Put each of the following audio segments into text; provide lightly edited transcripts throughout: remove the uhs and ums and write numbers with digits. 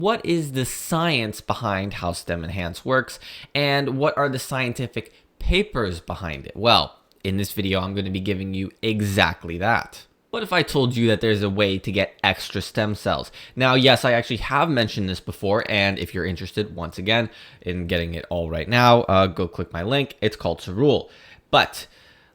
What is the science behind how StemEnhance works, and what are the scientific papers behind it? Well, in this video, I'm going to be giving you exactly that. What if I told you that there's a way to get extra stem cells? Now, yes, I actually have mentioned this before, and if you're interested, once again, in getting it all right now, go click my link. It's called Cerule. But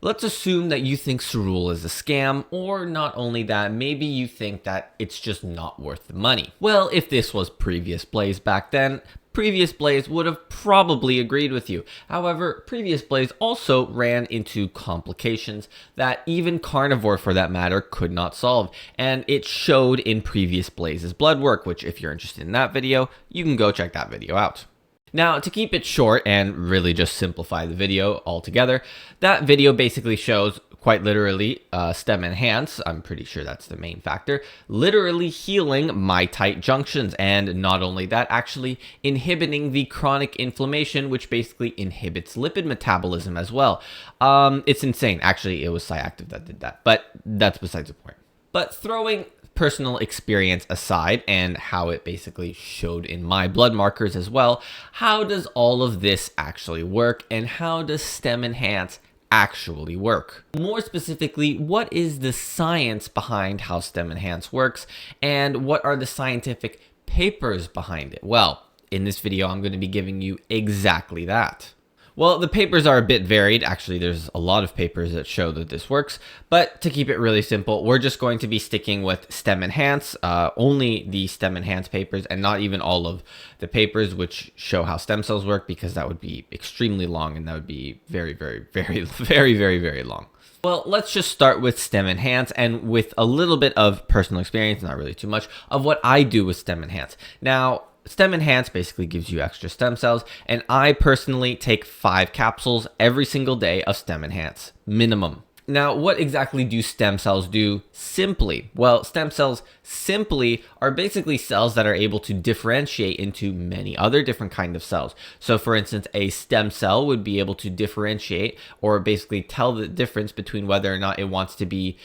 let's assume that you think Cerule is a scam, or not only that, maybe you think that it's just not worth the money. Well, if this was Previous Blaze back then, Previous Blaze would have probably agreed with you. However, Previous Blaze also ran into complications that even Carnivore, for that matter, could not solve. And it showed in Previous Blaze's blood work, which if you're interested in that video, you can go check that video out. Now, to keep it short and really just simplify the video altogether, that video basically shows, quite literally, StemEnhance, I'm pretty sure that's the main factor, literally healing mytite junctions, and not only that, actually inhibiting the chronic inflammation, which basically inhibits lipid metabolism as well. It's insane. Actually, it was Cyactive that did that, but that's besides the point. But throwing personal experience aside and how it basically showed in my blood markers as well, how does all of this actually work, and how does StemEnhance actually work? More specifically, what is the science behind how StemEnhance works, and what are the scientific papers behind it? Well, in this video, I'm going to be giving you exactly that. Well, the papers are a bit varied. Actually, there's a lot of papers that show that this works, but to keep it really simple, we're just going to be sticking with StemEnhance, only the StemEnhance papers, and not even all of the papers which show how stem cells work, because that would be extremely long, and that would be very, very long. Well, let's just start with StemEnhance, and with a little bit of personal experience, not really too much, of what I do with StemEnhance. Now, StemEnhance basically gives you extra stem cells, and I personally take 5 capsules every single day of StemEnhance, minimum. Now, what exactly do stem cells do simply? Well, stem cells simply are basically cells that are able to differentiate into many other different kinds of cells. So for instance, a stem cell would be able to differentiate, or basically tell the difference between whether or not it wants to be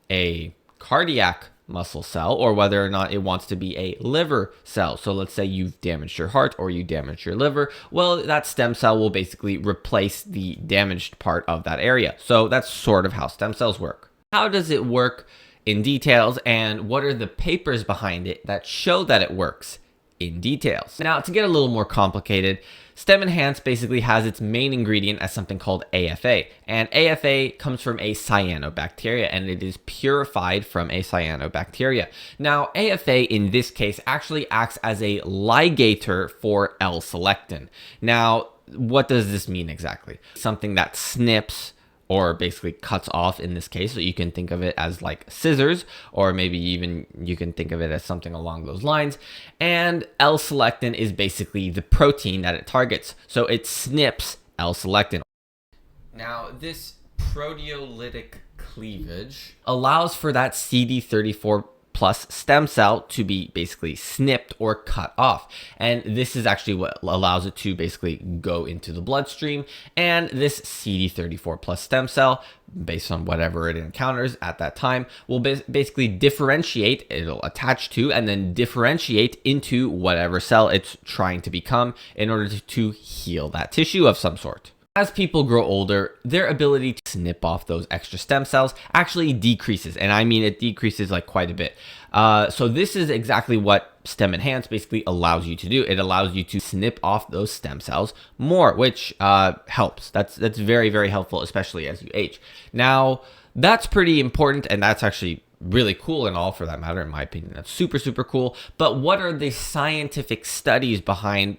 a cardiac muscle cell or whether or not it wants to be a liver cell. So let's say you've damaged your heart or you damaged your liver. Well, that stem cell will basically replace the damaged part of that area. So that's sort of how stem cells work. How does it work in details, and what are the papers behind it that show that it works in details? Now, to get a little more complicated, StemEnhance basically has its main ingredient as something called AFA, and AFA comes from a cyanobacteria, and it is purified from a cyanobacteria. Now, AFA in this case actually acts as a ligator for L-selectin. Now, what does this mean exactly? Something that snips, or basically cuts off in this case, so you can think of it as like scissors, or maybe even you can think of it as something along those lines. And L-selectin is basically the protein that it targets, so it snips L-selectin. Now, this proteolytic cleavage allows for that CD34 plus stem cell to be basically snipped or cut off. And this is actually what allows it to basically go into the bloodstream. And this CD34 plus stem cell, based on whatever it encounters at that time, will basically differentiate, it'll attach to, and then differentiate into whatever cell it's trying to become in order to heal that tissue of some sort. As people grow older, their ability to snip off those extra stem cells actually decreases, and I mean it decreases like quite a bit. So this is exactly what StemEnhance basically allows you to do. It allows you to snip off those stem cells more, which helps. That's very, very helpful, especially as you age. Now, that's pretty important, and that's actually really cool and all, for that matter, in my opinion. That's super, super cool. But what are the scientific studies behind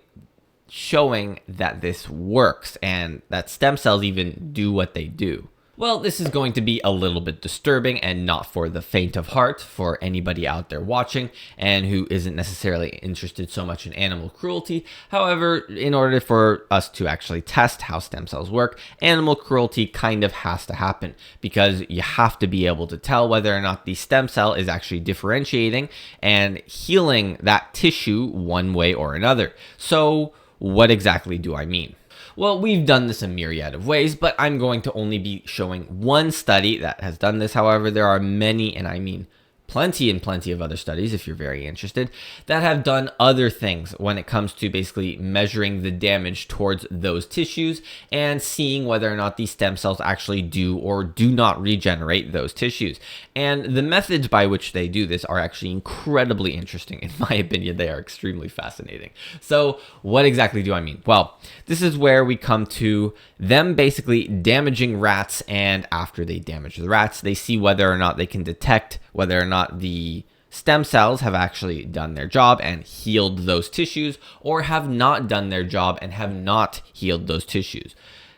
showing that this works and that stem cells even do what they do? Well, this is going to be a little bit disturbing and not for the faint of heart for anybody out there watching and who isn't necessarily interested so much in animal cruelty. However, in order for us to actually test how stem cells work, animal cruelty kind of has to happen, because you have to be able to tell whether or not the stem cell is actually differentiating and healing that tissue one way or another. So what exactly do I mean? Well, we've done this a myriad of ways, but I'm going to only be showing one study that has done this. However, there are many, and I mean plenty and plenty of other studies, if you're very interested, that have done other things when it comes to basically measuring the damage towards those tissues and seeing whether or not these stem cells actually do or do not regenerate those tissues. And the methods by which they do this are actually incredibly interesting. In my opinion, they are extremely fascinating. So what exactly do I mean? Well, this is where we come to them basically damaging rats, and after they damage the rats, they see whether or not they can detect whether or not the stem cells have actually done their job and healed those tissues, or have not done their job and have not healed those tissues.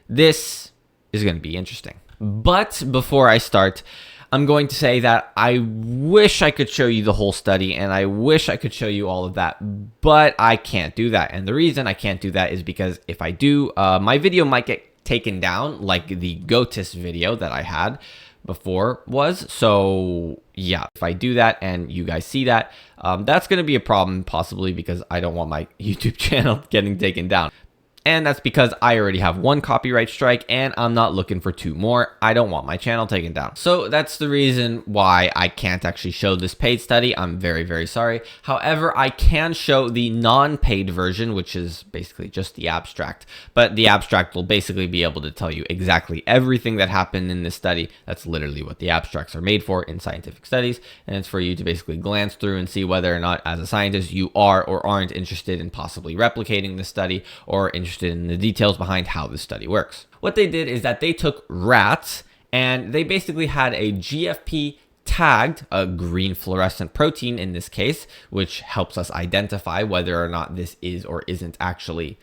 This is going to be interesting. But before I start, I'm going to say that I wish I could show you the whole study, and I wish I could show you all of that, but I can't do that. And the reason I can't do that is because if I do, my video might get taken down, like the GOTIS video that I had before was. So yeah, if I do that and you guys see that, that's going to be a problem, possibly because I don't want my YouTube channel getting taken down. And that's because I already have one copyright strike and I'm not looking for 2 more. I don't want my channel taken down. So that's the reason why I can't actually show this paid study. I'm very, very sorry. However, I can show the non-paid version, which is basically just the abstract. But the abstract will basically be able to tell you exactly everything that happened in this study. That's literally what the abstracts are made for in scientific studies. And it's for you to basically glance through and see whether or not, as a scientist, you are or aren't interested in possibly replicating this study, or interested in the details behind how this study works. What they did is that they took rats and they basically had a GFP tagged, a green fluorescent protein in this case, which helps us identify whether or not this is or isn't actually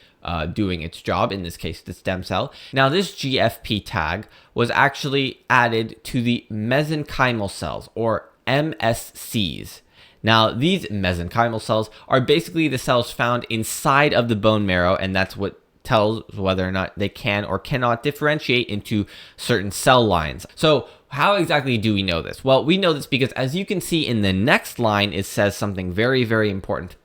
doing its job, in this case the stem cell. Now this GFP tag was actually added to the mesenchymal cells, or MSCs. Now, these mesenchymal cells are basically the cells found inside of the bone marrow, and that's what tells whether or not they can or cannot differentiate into certain cell lines. So how exactly do we know this? Well, we know this because, as you can see in the next line, it says something very, very important.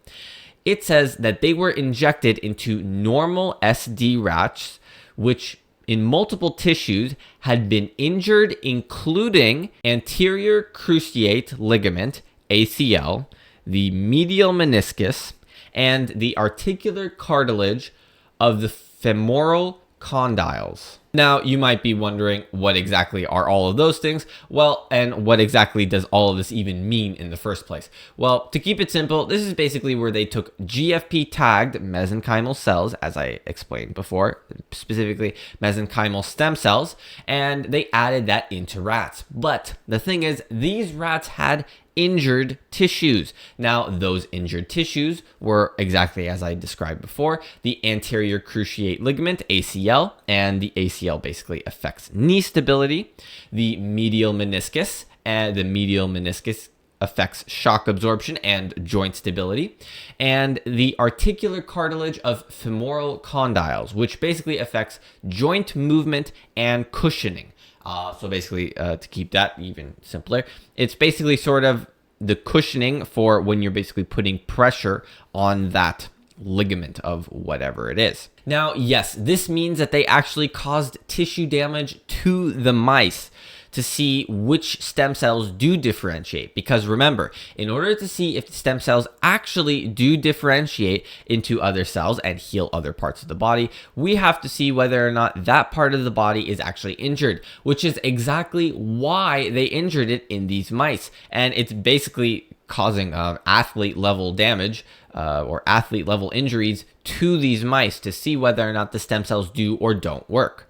It says that they were injected into normal SD rats, which in multiple tissues had been injured, including anterior cruciate ligament, ACL, the medial meniscus, and the articular cartilage of the femoral condyles. Now, you might be wondering, what exactly are all of those things? Well, and what exactly does all of this even mean in the first place? Well, to keep it simple, this is basically where they took GFP tagged mesenchymal cells, as I explained before, specifically mesenchymal stem cells, and they added that into rats. But the thing is, these rats had injured tissues. Now, those injured tissues were exactly as I described before, the anterior cruciate ligament, ACL, and the ACL basically affects knee stability. The medial meniscus, and the medial meniscus affects shock absorption and joint stability. And the articular cartilage of femoral condyles, which basically affects joint movement and cushioning. So basically, to keep that even simpler, it's basically sort of the cushioning for when you're basically putting pressure on that ligament of whatever it is. Now, yes, this means that they actually caused tissue damage to the mice to see which stem cells do differentiate. Because remember, in order to see if the stem cells actually do differentiate into other cells and heal other parts of the body, we have to see whether or not that part of the body is actually injured, which is exactly why they injured it in these mice. And it's basically causing athlete level damage or athlete level injuries to these mice to see whether or not the stem cells do or don't work.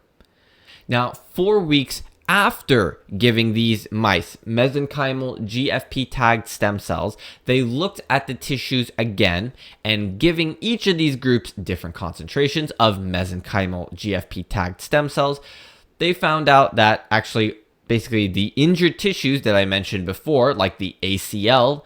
Now, 4 weeks after giving these mice mesenchymal GFP tagged stem cells, they looked at the tissues again, and giving each of these groups different concentrations of mesenchymal GFP tagged stem cells, they found out that actually basically the injured tissues that I mentioned before, like the ACL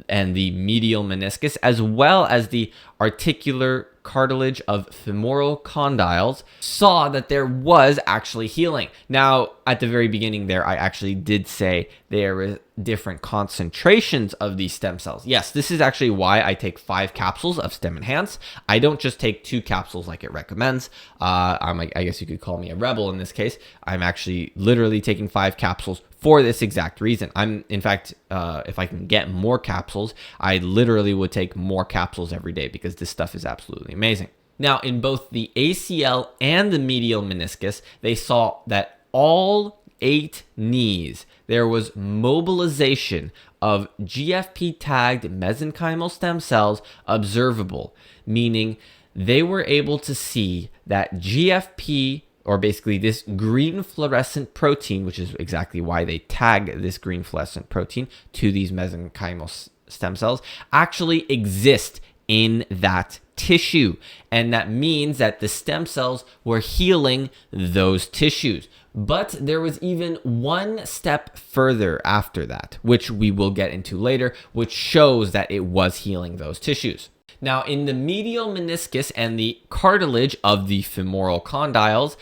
and the medial meniscus, as well as the articular cartilage of femoral condyles, saw that there was actually healing. Now, at the very beginning there, I actually did say there were different concentrations of these stem cells. Yes, this is actually why I take 5 capsules of StemEnhance. I don't just take 2 capsules like it recommends. I guess you could call me a rebel in this case. I'm actually literally taking 5 capsules for this exact reason. In fact, if I can get more capsules, I literally would take more capsules every day because this stuff is absolutely amazing. Now, in both the ACL and the medial meniscus, they saw that all 8 knees, there was mobilization of GFP-tagged mesenchymal stem cells observable, meaning they were able to see that GFP, or basically this green fluorescent protein, which is exactly why they tag this green fluorescent protein to these mesenchymal stem cells, actually exist in that tissue. And that means that the stem cells were healing those tissues. But there was even one step further after that, which we will get into later, which shows that it was healing those tissues. Now, in the medial meniscus and the cartilage of the femoral condyles,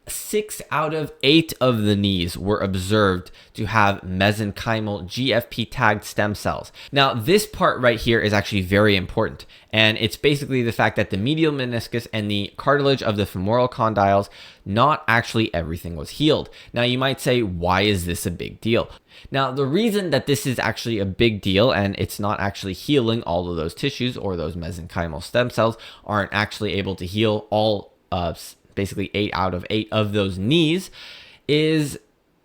6 out of 8 of the knees were observed to have mesenchymal GFP tagged stem cells. Now, this part right here is actually very important, and it's basically the fact that the medial meniscus and the cartilage of the femoral condyles, not actually everything was healed. Now, you might say, why is this a big deal? Now, the reason that this is actually a big deal and it's not actually healing all of those tissues, or those mesenchymal stem cells aren't actually able to heal all basically 8 out of 8 of those knees, is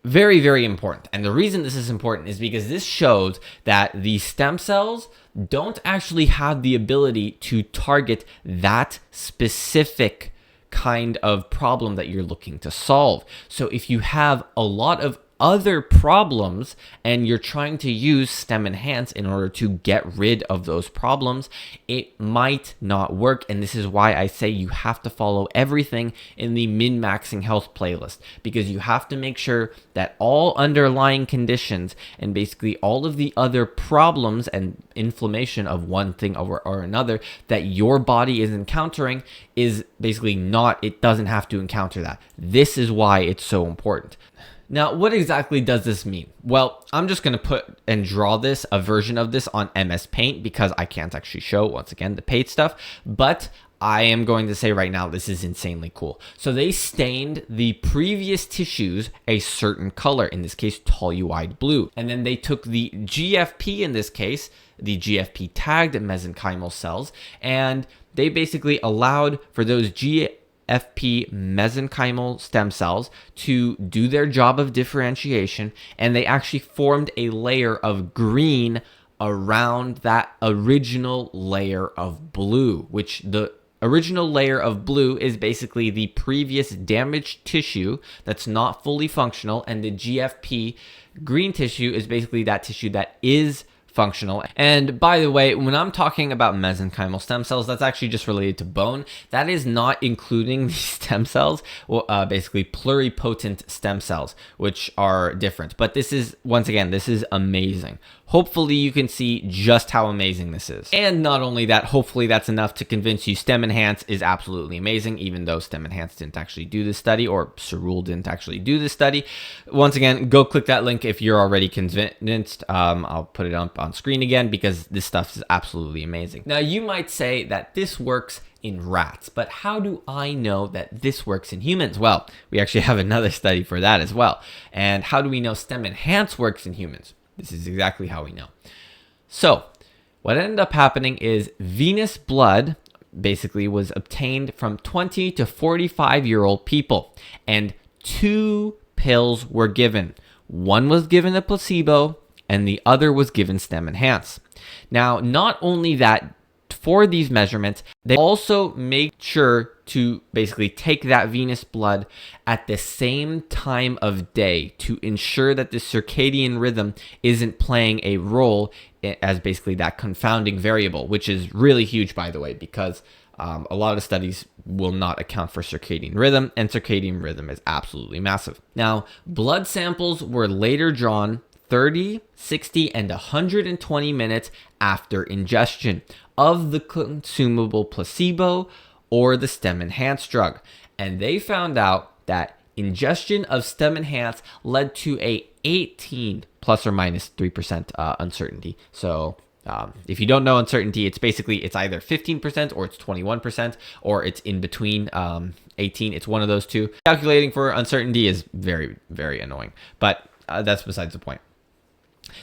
very, very important. And the reason this is important is because this shows that the stem cells don't actually have the ability to target that specific kind of problem that you're looking to solve. So if you have a lot of other problems and you're trying to use StemEnhance in order to get rid of those problems, it might not work. And this is why I say you have to follow everything in the min-maxing health playlist, because you have to make sure that all underlying conditions and basically all of the other problems and inflammation of one thing or another that your body is encountering is basically not, it doesn't have to encounter that. This is why it's so important. Now, what exactly does this mean? Well, I'm just going to put and draw this, a version of this on MS Paint, because I can't actually show, once again, the paint stuff, but I am going to say right now, this is insanely cool. So they stained the previous tissues a certain color, in this case, toluene blue. And then they took the GFP, in this case, the GFP tagged mesenchymal cells, and they basically allowed for those GFP mesenchymal stem cells to do their job of differentiation, and they actually formed a layer of green around that original layer of blue, which the original layer of blue is basically the previous damaged tissue that's not fully functional, and the GFP green tissue is basically that tissue that is functional. And by the way, when I'm talking about mesenchymal stem cells, that's actually just related to bone. That is not including the stem cells, basically pluripotent stem cells, which are different. But this is, once again, this is amazing. Hopefully you can see just how amazing this is. And not only that, hopefully that's enough to convince you StemEnhance is absolutely amazing, even though StemEnhance didn't actually do this study, or Cerule didn't actually do this study. Once again, go click that link if you're already convinced. I'll put it up on screen again because this stuff is absolutely amazing. Now, you might say that this works in rats, but how do I know that this works in humans? Well, we actually have another study for that as well. And how do we know StemEnhance works in humans? This is exactly how we know. So what ended up happening is venous blood basically was obtained from 20 to 45-year-old people, and 2 pills were given. One was given a placebo and the other was given StemEnhance. Now, not only that, for these measurements, they also make sure to basically take that venous blood at the same time of day to ensure that the circadian rhythm isn't playing a role as basically that confounding variable, which is really huge, by the way, because a lot of studies will not account for circadian rhythm, and circadian rhythm is absolutely massive. Now, blood samples were later drawn 30, 60, and 120 minutes after ingestion of the consumable placebo or the StemEnhance drug. And they found out that ingestion of StemEnhance led to a 18 plus or minus 3% uncertainty. So if you don't know uncertainty, it's basically, it's either 15% or it's 21%, or it's in between 18. It's one of those two. Calculating for uncertainty is very, very annoying. But that's besides the point.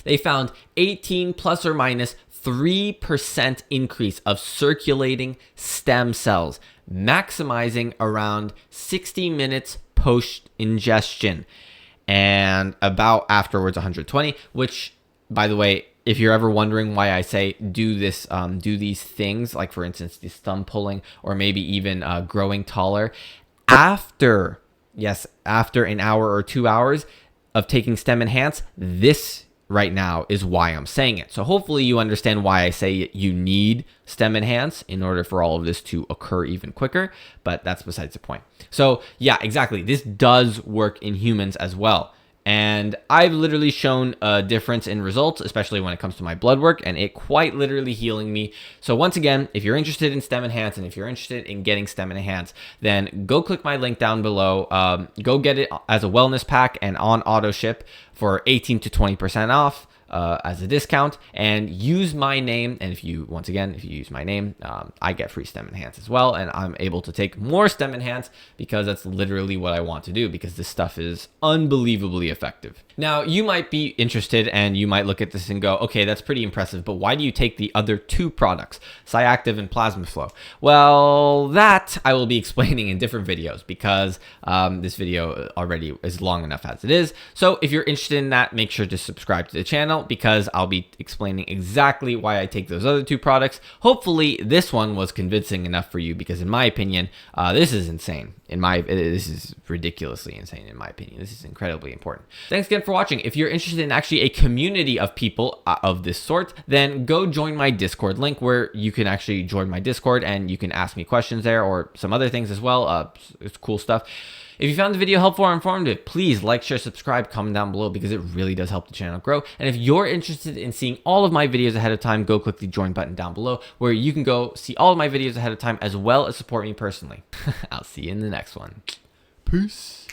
They found 18 plus or minus 3% increase of circulating stem cells, maximizing around 60 minutes post-ingestion, and about afterwards 120, which, by the way, if you're ever wondering why I say do these things, like for instance, the thumb pulling or maybe even growing taller, after an hour or 2 hours of taking StemEnhance, this right now is why I'm saying it. So hopefully you understand why I say you need StemEnhance in order for all of this to occur even quicker, but that's besides the point. So yeah, exactly. This does work in humans as well. And I've literally shown a difference in results, especially when it comes to my blood work, and it quite literally healing me. So once again, if you're interested in StemEnhance and if you're interested in getting StemEnhance, then go click my link down below. Go get it as a wellness pack and on auto ship for 18 to 20% off. As a discount, and use my name. And if you use my name, I get free StemEnhance as well, and I'm able to take more StemEnhance because that's literally what I want to do, because this stuff is unbelievably effective. Now, you might be interested and you might look at this and go, okay, that's pretty impressive, but why do you take the other two products, Cyactive and Plasma Flow? Well, that I will be explaining in different videos, because this video already is long enough as it is. So if you're interested in that, make sure to subscribe to the channel, because I'll be explaining exactly why I take those other two products. Hopefully this one was convincing enough for you, because in my opinion, this is insane. This is ridiculously insane in my opinion. This is incredibly important. Thanks again for watching. If you're interested in actually a community of people of this sort, then go join my Discord link, where you can actually join my Discord and you can ask me questions there, or some other things as well. It's cool stuff. If you found the video helpful or informative, please like, share, subscribe, comment down below, because it really does help the channel grow. And if you're interested in seeing all of my videos ahead of time, go click the join button down below, where you can go see all of my videos ahead of time, as well as support me personally. I'll see you in the next one. Peace.